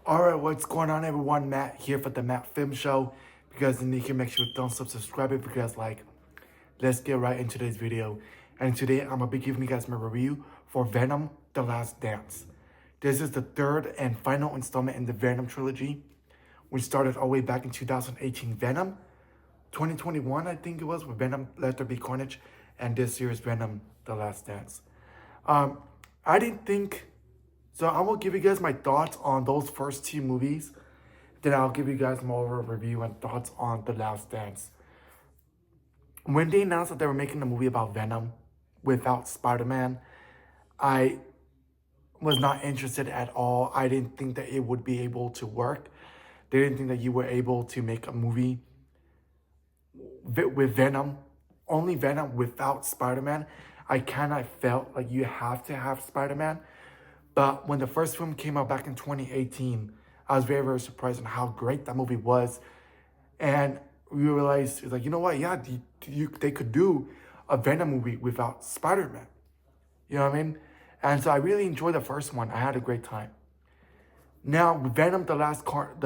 Alright, what's going on everyone? Matt here for the Matt Film Show. If you guys are new here, make sure you thumbs up, subscribe it because let's get right into today's video. And today I'm gonna be giving you guys my review for Venom: The Last Dance. This is the third and final installment in the Venom trilogy. We started all the way back in 2018 Venom, 2021 I think it was, with Venom Let There Be Carnage, and this year's Venom: The Last Dance. I didn't think so. I will give you guys my thoughts on those first two movies. Then I'll give you guys more of a review and thoughts on The Last Dance. When they announced that they were making a movie about Venom without Spider-Man, I was not interested at all. I didn't think that it would be able to work. They didn't think that you were able to make a movie with Venom, only Venom without Spider-Man. I kind of felt like you have to have Spider-Man. But when the first film came out back in 2018, I was very, very surprised on how great that movie was. And we realized, it's like, you know what? Yeah, they could do a Venom movie without Spider-Man. You know what I mean? And so I really enjoyed the first one. I had a great time. Now, Venom: The Last Carnage,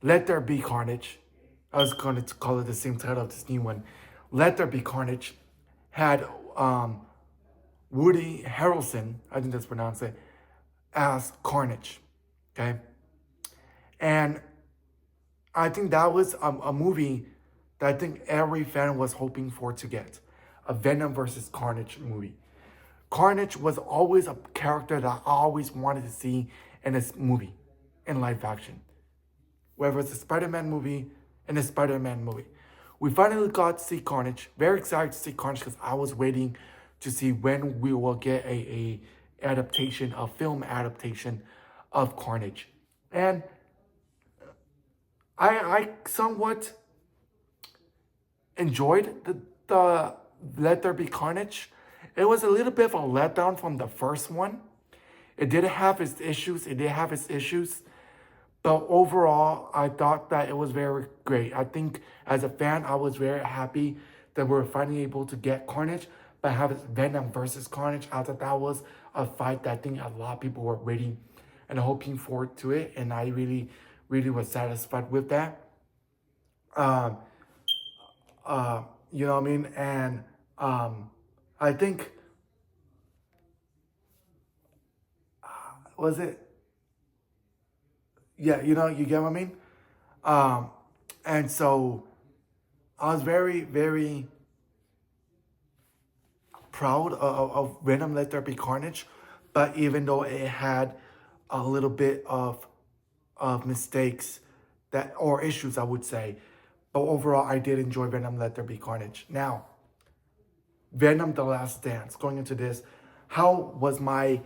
Let There Be Carnage. I was going to call it the same title of this new one. Let There Be Carnage had Woody Harrelson, I think that's pronounced it, as Carnage, okay? And I think that was a movie that I think every fan was hoping for to get. A Venom versus Carnage movie. Carnage was always a character that I always wanted to see in this movie, in live action. Whether it's a Spider-Man movie and a Spider-Man movie. We finally got to see Carnage. Very excited to see Carnage because I was waiting to see when we will get a film adaptation of Carnage. And I somewhat enjoyed the Let There Be Carnage. It was a little bit of a letdown from the first one. It did have its issues. But overall, I thought that it was very great. I think as a fan, I was very happy that we're finally able to get Carnage, but have Venom versus Carnage. I thought that was a fight that I think a lot of people were waiting and hoping forward to it. And I really, really was satisfied with that. You know what I mean? And I think, was it? Yeah, you know, you get what I mean? And so I was very, very proud of Venom Let There Be Carnage. But even though it had a little bit of mistakes or issues, I would say. But overall, I did enjoy Venom Let There Be Carnage. Now, Venom: The Last Dance. Going into this, how was my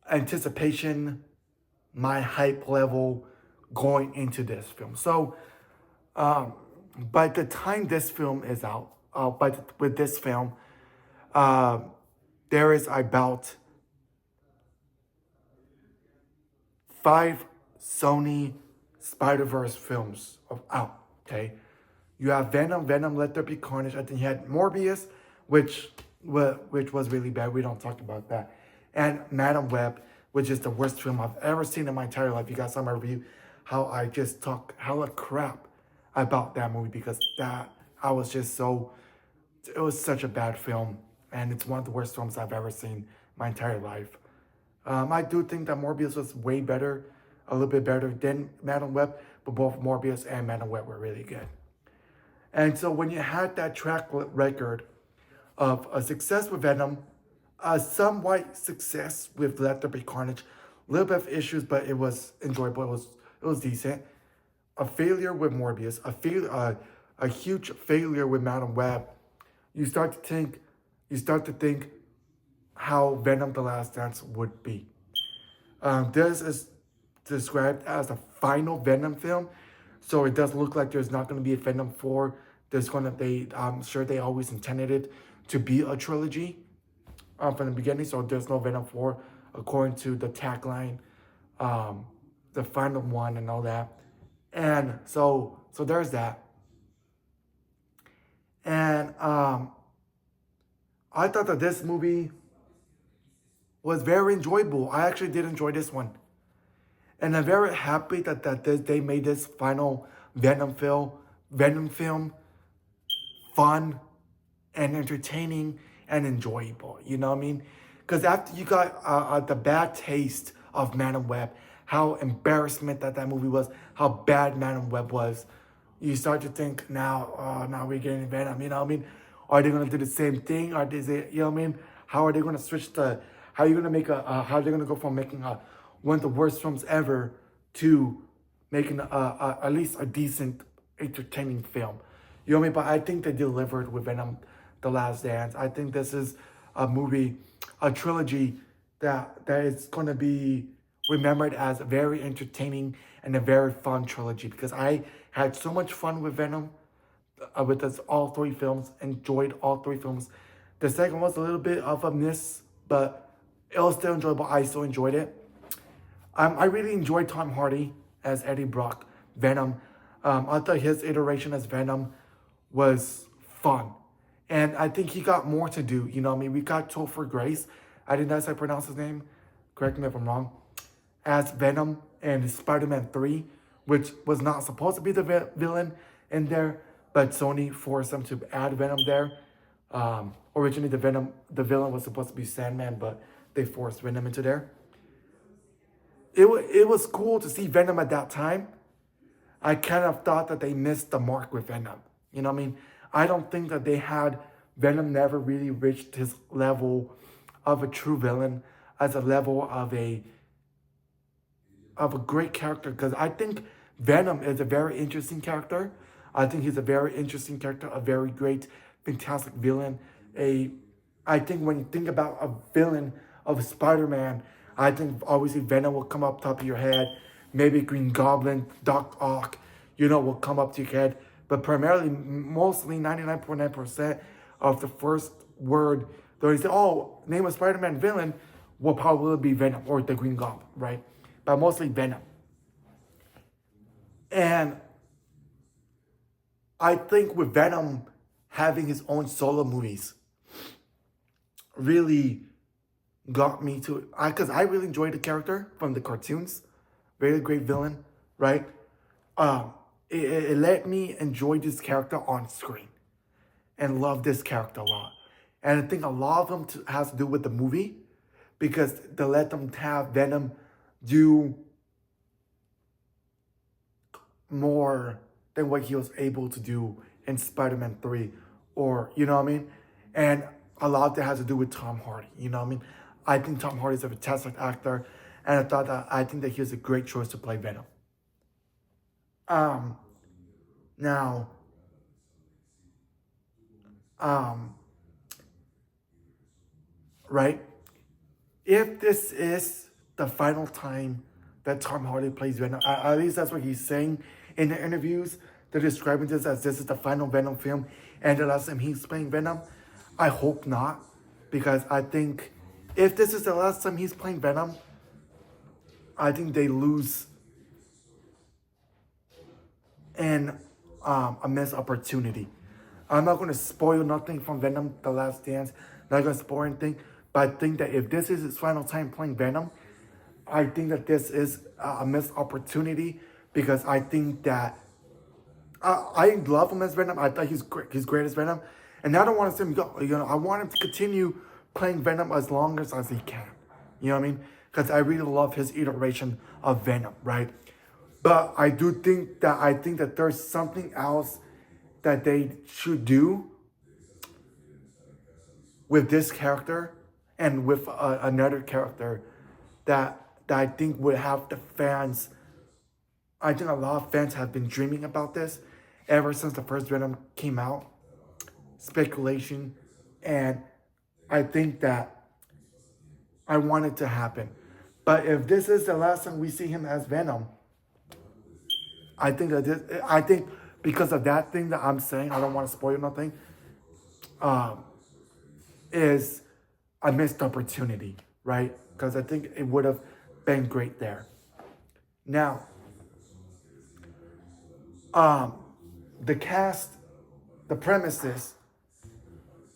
anticipation, my hype level going into this film? So, by the time this film is out, with this film, there is about 5 Sony Spider-Verse films out, okay? You have Venom, Let There Be Carnage. I think you had Morbius, which was really bad. We don't talk about that. And Madam Web, which is the worst film I've ever seen in my entire life. You guys saw my review, how I just talk hella crap about that movie because I was just so, it was such a bad film. And it's one of the worst films I've ever seen my entire life. I do think that Morbius was way better, a little bit better than Madam Web, but both Morbius and Madam Web were really good. And so when you had that track record of a success with Venom, a somewhat success with Let There Be Carnage, a little bit of issues, but it was enjoyable. It was decent. A failure with Morbius, a huge failure with Madam Web. You start to think how Venom: The Last Dance would be. This is described as the final Venom film, so it does look like there's not going to be a Venom 4. I'm sure they always intended it to be a trilogy from the beginning, so there's no Venom 4 according to the tagline, the final one and all that. And so there's that. And I thought that this movie was very enjoyable. I actually did enjoy this one. And I'm very happy that they made this final Venom film fun and entertaining and enjoyable. You know what I mean? Because after you got the bad taste of Madam Web, how embarrassment that movie was, how bad Madam Web was, you start to think now we're getting Venom. You know what I mean? Are they gonna do the same thing? Are they, you know what I mean? How are they gonna switch the? How are you gonna make how are they gonna go from making one of the worst films ever to making at least a decent, entertaining film? You know what I mean? But I think they delivered with Venom, The Last Dance. I think this is a movie, a trilogy that is going to be remembered as a very entertaining and a very fun trilogy because I had so much fun with Venom, with this, all three films, enjoyed all three films. The second was a little bit of a miss, but it was still enjoyable. I still enjoyed it. I really enjoyed Tom Hardy as Eddie Brock, Venom. I thought his iteration as Venom was fun. And I think he got more to do. You know what I mean? We got Topher Grace. I think that's how I pronounce his name. Correct me if I'm wrong. As Venom in Spider-Man 3, which was not supposed to be the villain in there, but Sony forced them to add Venom there. Originally, the villain was supposed to be Sandman, but they forced Venom into there. It was cool to see Venom at that time. I kind of thought that they missed the mark with Venom. You know what I mean? I don't think that they had Venom never really reached his level of a true villain as a level of a great character, because I think Venom is a very interesting character. I think he's a very interesting character, a very great, fantastic villain. I think when you think about a villain of Spider-Man, I think obviously Venom will come up top of your head. Maybe Green Goblin, Doc Ock, will come up to your head. But primarily, mostly 99.9% of the first word that you say, oh, name a Spider-Man villain, will probably be Venom or the Green Goblin, right? But mostly Venom. And I think with Venom having his own solo movies really got me to, because I really enjoyed the character from the cartoons. Very great villain, right? It let me enjoy this character on screen and love this character a lot. And I think a lot of them has to do with the movie because they let them have Venom do more than what he was able to do in Spider-Man 3 or, you know what I mean? And a lot of that has to do with Tom Hardy, you know what I mean? I think Tom Hardy is a fantastic actor and I think that he was a great choice to play Venom. Now, right? If this is the final time that Tom Hardy plays Venom, at least that's what he's saying in the interviews. They're describing this as this is the final Venom film and the last time he's playing Venom. I hope not, because I think if this is the last time he's playing Venom, I think they lose a missed opportunity. I'm not going to spoil nothing from Venom, The Last Dance. Not going to spoil anything. But I think that if this is his final time playing Venom, I think that this is a missed opportunity because I think that I love him as Venom. I thought he's great as Venom. And I don't want to see him go. I want him to continue playing Venom as long as he can. You know what I mean? Because I really love his iteration of Venom, right? But I think that there's something else that they should do with this character and with another character that I think would have the fans. I think a lot of fans have been dreaming about this ever since the first Venom came out. Speculation. And I think that I want it to happen. But if this is the last time we see him as Venom, I think because of that thing that I'm saying, I don't want to spoil nothing, is a missed opportunity, right? Because I think it would have been great there. Now, the cast, the premise is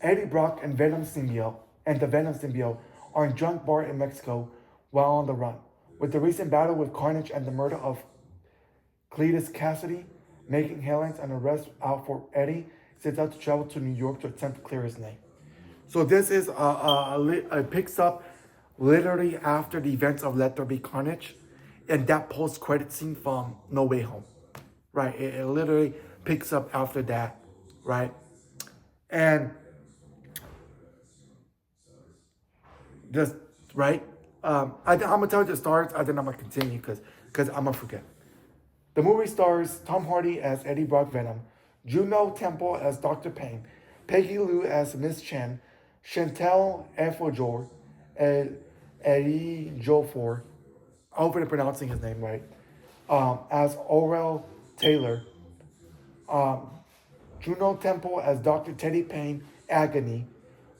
Eddie Brock and the Venom symbiote are in drunk bar in Mexico while on the run. With the recent battle with Carnage and the murder of Cletus Cassidy making headlines and arrest out for Eddie, sets out to travel to New York to attempt to clear his name. So this is it picks up literally after the events of Let There Be Carnage, and that post-credit scene from No Way Home, right? It literally picks up after that, right? And just right. I'm gonna tell you the stars, and then I'm gonna continue because I'm gonna forget. The movie stars Tom Hardy as Eddie Brock Venom, Juno Temple as Dr. Payne, Peggy Lou as Miss Chen, Chantal Efojor as Eddie Jofor, I hope I'm pronouncing his name right, as Orel Taylor, Juno Temple as Dr. Teddy Payne, Agony,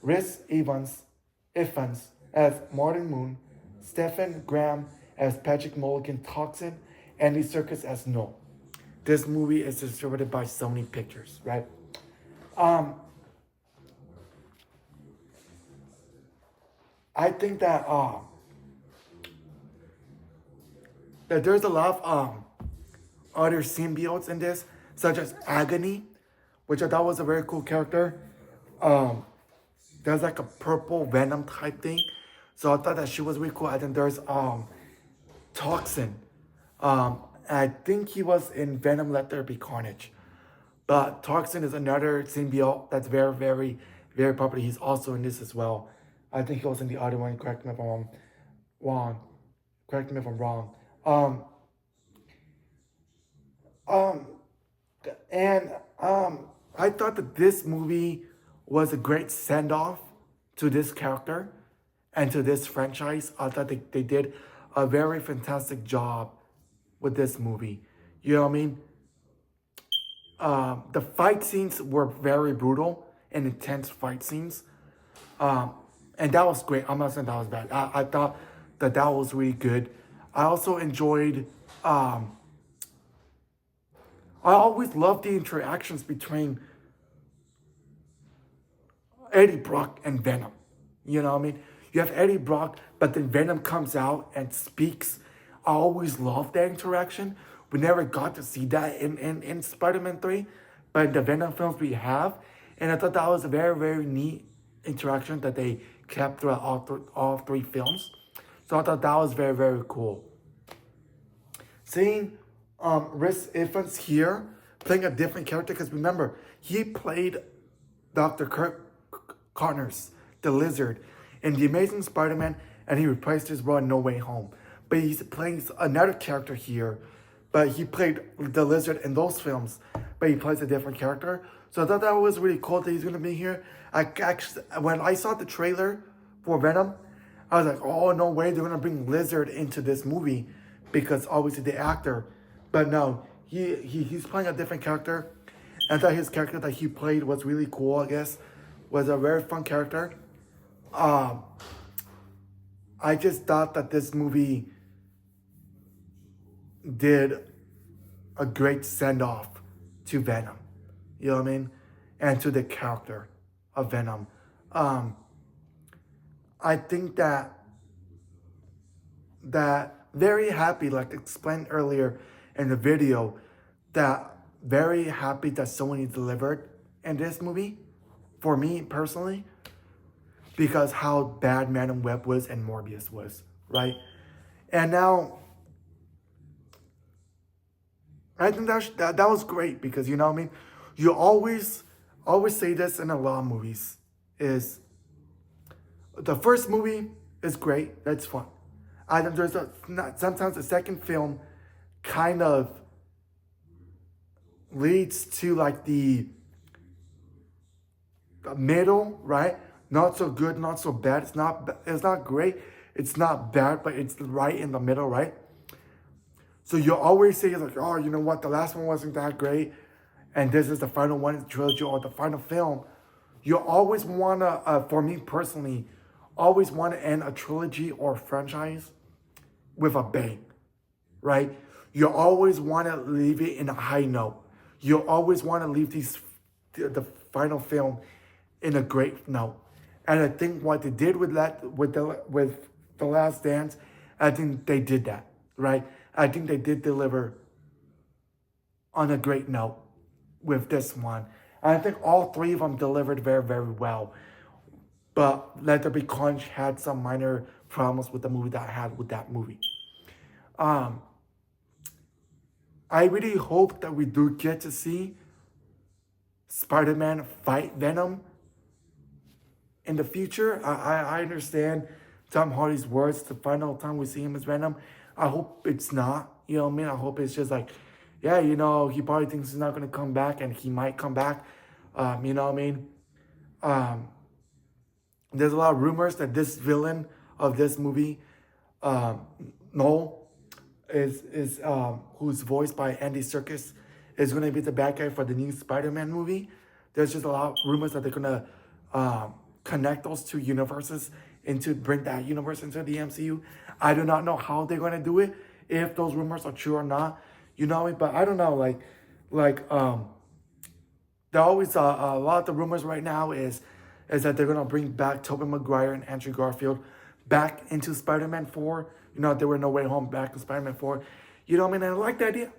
Rhys Ifans as Martin Moon, Stephen Graham as Patrick Mulligan Toxin, Andy Serkis as No. This movie is distributed by Sony Pictures, right? I think that there's a lot of other symbiotes in this, such as Agony, which I thought was a very cool character. There's like a purple Venom type thing, so I thought that she was really cool. And then there's Toxin. I think he was in Venom Let There Be Carnage. But Toxin is another symbiote that's very, very, very popular. He's also in this as well. I think he was in the other one. Correct me if I'm wrong. Correct me if I'm wrong. I thought that this movie was a great send-off to this character and to this franchise. I thought they did a very fantastic job with this movie. You know what I mean? The fight scenes were very brutal and intense fight scenes. And that was great. I'm not saying that was bad. I thought that was really good. I also enjoyed... I always loved the interactions between Eddie Brock and Venom. You know what I mean? You have Eddie Brock, but then Venom comes out and speaks. I always loved that interaction. We never got to see that in Spider-Man 3, but in the Venom films we have. And I thought that was a very, very neat interaction that they kept throughout all three films. So I thought that was very, very cool. Seeing Rhys Ifans here playing a different character, because remember, he played Dr. Kirk Connors, the Lizard, in The Amazing Spider-Man, and he replaced his role in No Way Home. But he's playing another character here, but he played the Lizard in those films, but he plays a different character. So I thought that was really cool that he's going to be here. When I saw the trailer for Venom, I was like, oh, no way, they're going to bring Lizard into this movie, because obviously the actor. But no, he's playing a different character. And I thought his character that he played was really cool, I guess. Was a very fun character. I just thought that this movie did a great send-off to Venom. You know what I mean? And to the character of Venom. I think that very happy, like explained earlier in the video, that very happy that Sony delivered in this movie, for me personally, because how bad Madam Web was and Morbius was, right? And now, I think that was great, because you know what I mean? You always say this in a lot of movies, is the first movie is great, that's fun. I think sometimes the second film kind of leads to like the middle, right? Not so good, not so bad. It's not great. It's not bad, but it's right in the middle, right? So you always say like, oh, you know what? The last one wasn't that great, and this is the final one in the trilogy or the final film. You always wanna, for me personally, always want to end a trilogy or franchise with a bang, right? You always want to leave it in a high note. You always want to leave the final film in a great note. And I think what they did with the Last Dance, I think they did that, right? I think they did deliver on a great note with this one. And I think all three of them delivered very, very well. But Let There Be Carnage had some minor problems with the movie that I had with that movie. Um, I really hope that we do get to see Spider-Man fight Venom in the future. I understand Tom Hardy's words the final time we see him as Venom. I hope it's not. You know what I mean? I hope it's just like, yeah, he probably thinks he's not going to come back, and he might come back. You know what I mean? Um, there's a lot of rumors that this villain of this movie, um, Noel, who's voiced by Andy Serkis, is going to be the bad guy for the new Spider-Man movie. There's just a lot of rumors that they're going to connect those two universes into bring that universe into the MCU. I do not know how they're going to do it, if those rumors are true or not. You know what I mean? But I don't know. There always a lot of the rumors right now is that they're gonna bring back Tobey Maguire and Andrew Garfield back into Spider-Man 4. They were No Way Home back in Spider-Man 4. You know what I mean? And I like the idea,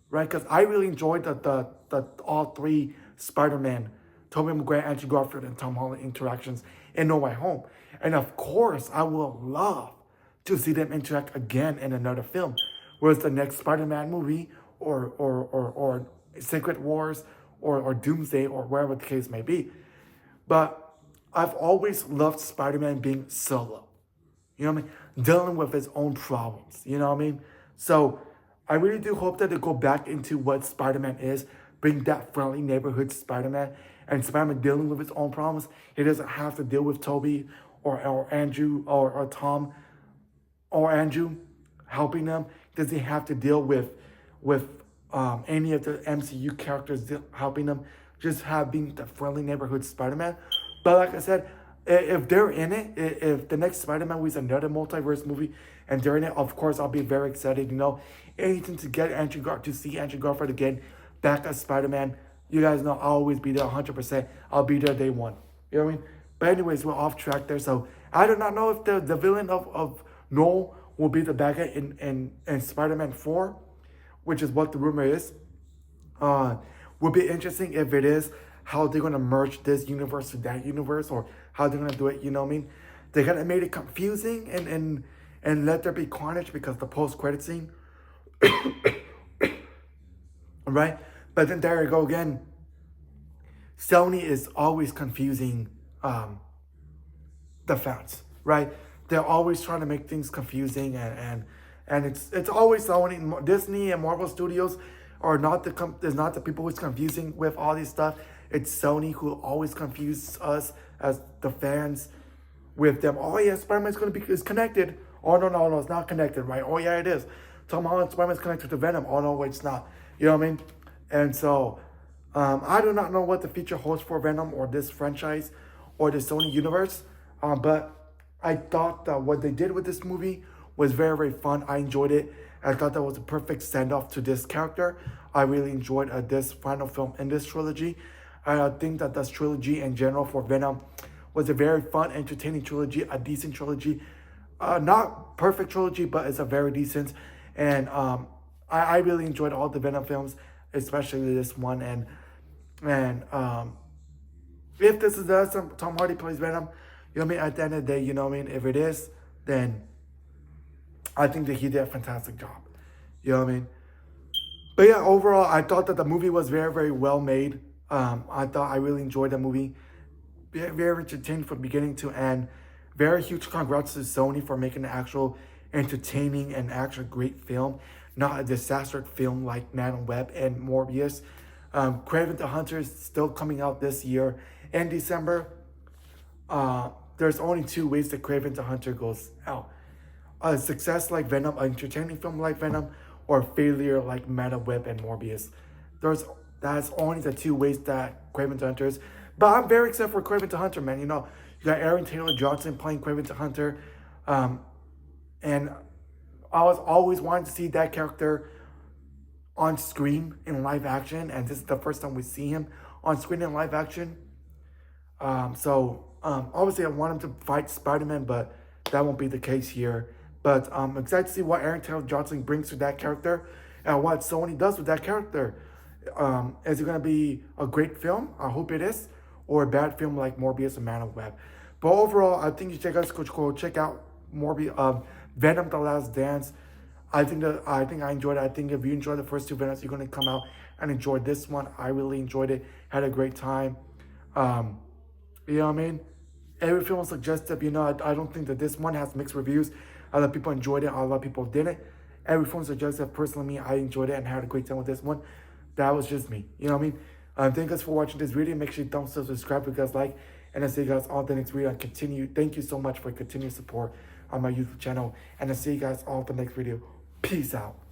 right? Because I really enjoyed the all three Spider-Man, Tobey Maguire, Andrew Garfield, and Tom Holland interactions in No Way Home. And of course, I will love to see them interact again in another film, whether it's the next Spider-Man movie or Secret Wars or Doomsday or wherever the case may be. But I've always loved Spider-Man being solo. You know what I mean? Dealing with his own problems. You know what I mean? So I really do hope that they go back into what Spider-Man is, bring that friendly neighborhood Spider-Man, and Spider-Man dealing with his own problems. He doesn't have to deal with Toby or Andrew or Tom or Andrew helping them. Does he have to deal with any of the MCU characters helping them? Just having the friendly neighborhood Spider-Man. But like I said, if they're in it, if the next Spider-Man movie is another multiverse movie and they're in it, of course I'll be very excited. Anything to get to see Andrew Garfield again back as Spider-Man. You guys know I'll always be there 100%. I'll be there day one. You know what I mean? But anyways, we're off track there. So I do not know if the villain of Noel will be the bad guy in Spider-Man 4, which is what the rumor is. Would be interesting if it is, how they're going to merge this universe to that universe, or how they're going to do it, you know what I mean? They kind of made it confusing and Let There Be Carnage because the post-credit scene. Right? But then there you go again. Sony is always confusing the fans, right? They're always trying to make things confusing, and it's always Sony. Disney and Marvel Studios are not the people who's confusing with all this stuff. It's Sony who always confuses us as the fans with them. Oh yeah, Spider-Man's is connected. Oh no, it's not connected, right? Oh yeah, it is. Tom Holland, Spider-Man's connected to Venom. Oh no, wait, it's not. You know what I mean? And so, I do not know what the future holds for Venom or this franchise or the Sony universe. But I thought that what they did with this movie was very, very fun. I enjoyed it. I thought that was a perfect send-off to this character. I really enjoyed this final film in this trilogy. I think that this trilogy in general for Venom was a very fun, entertaining trilogy, a decent trilogy. Not perfect trilogy, but it's a very decent. And I really enjoyed all the Venom films, especially this one. And if this is Tom Hardy plays Venom, you know what I mean? At the end of the day, you know what I mean? If it is, then I think that he did a fantastic job. You know what I mean? But yeah, overall, I thought that the movie was very, very well made. I really enjoyed the movie. Very, very entertaining from beginning to end. Very huge congrats to Sony for making an actual entertaining and actual great film. Not a disaster film like Man Web and Morbius. Kraven the Hunter is still coming out this year in December. There's only two ways that Kraven the Hunter goes out. A success like Venom, an entertaining film like Venom, or failure like Man Web and Morbius. That's only the two ways that Kraven the Hunter is. But I'm very excited for Kraven the Hunter, man. You got Aaron Taylor Johnson playing Kraven the Hunter. And I was always wanting to see that character on screen in live action. And this is the first time we see him on screen in live action. So Obviously, I want him to fight Spider-Man, but that won't be the case here. But I'm excited to see what Aaron Taylor Johnson brings to that character and what Sony does with that character. Is it going to be a great film? I hope it is. Or a bad film like Morbius and Man of Web. But overall, I think you should guys go check out Venom: The Last Dance. I think I enjoyed it. I think if you enjoyed the first two Venoms, you're gonna come out and enjoy this one. I really enjoyed it. Had a great time. Um, you know what I mean? Every film was suggestive. I don't think that this one has mixed reviews. A lot of people enjoyed it. A lot of people didn't. Every film was suggestive. Personally, me, I enjoyed it and had a great time with this one. That was just me. You know what I mean? Thank you guys for watching this video. Make sure you thumbs up, subscribe if you guys like. And I'll see you guys all the next video. And continue. Thank you so much for continued support on my YouTube channel. And I'll see you guys all the next video. Peace out.